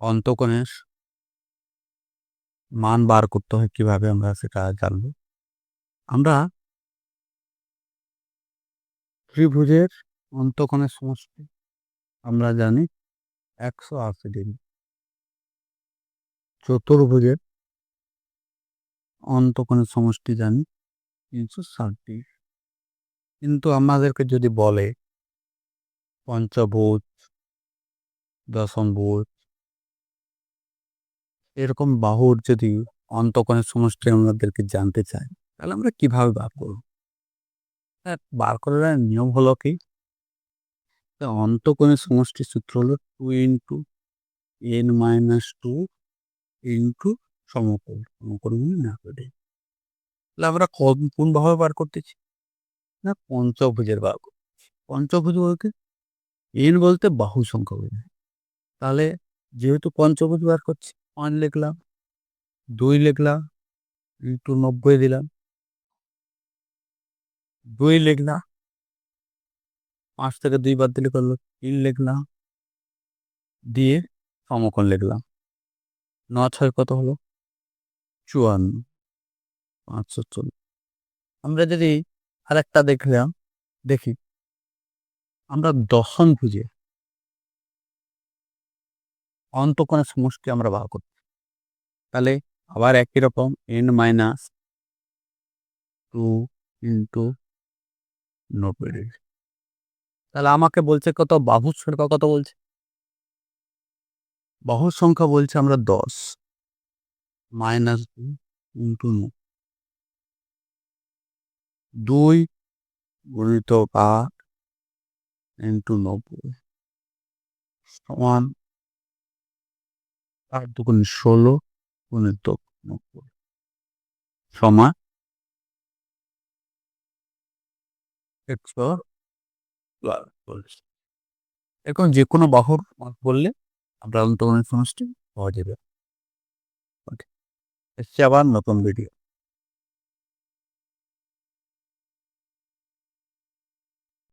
অন্তকোণের মান বার করতে হয় কিভাবে আমরা সেটা জানবো। আমরা ত্রিভুজের অন্তকোণের সমষ্টি আমরা জানি 180 ডিগ্রি। চতুর্ভুজের অন্তকোণের সমষ্টি জানি 360 ডিগ্রি। কিন্তু আমাদেরকে যদি বলে পঞ্চভুজ, দশমভুজ এরকম বাহুর যদি অন্তকোণের সমষ্টি আমাদেরকে জানতে চায়, তাহলে আমরা কিভাবে বার করব? বার করার নিয়ম হলো কি, অন্তকোণের সমষ্টির সূত্র হলো 2 × n - 2 × সমকোণ। সমকোণ মানে না করে, তাহলে আমরা কোন ভাবে বার করতেছি না, পঞ্চভুজের বার করতেছি। পঞ্চভুজ বলতে n বলতে বাহু সংখ্যা বোঝায়। তাহলে যেহেতু পঞ্চভুজ বার করছি, 5 লিখলাম, 2 লিখলাম, × 90 দিলাম, 2 লিখলাম, 5 থেকে 2 বাদ দিলে করলো 3 লিখলাম, দিয়ে সমকোণ লিখলাম। 9 × 6 কত হলো? 54, 540। আমরা যদি আরেকটা দেখি, আমরা দশমভুজে অন্তকোণের সমষ্টি আমরা বার করব। তাহলে আবার একই রকম n - 2 × 90 ডিগ্রি। তাহলে আমাকে বলছে কত, বাহুর সংখ্যা কত বলছে? বাহুর সংখ্যা বলছে আমরা 10 - 2 × 2 × 8 × 90 সমান 8 × 2 = 16 × 90 সমান 140। এখন যে কোনো বাহুর মান বললে আমরা অন্তকোণের সমষ্টি পাওয়া যাবে। ওকে, এসছে আবার নতুন ভিডিও।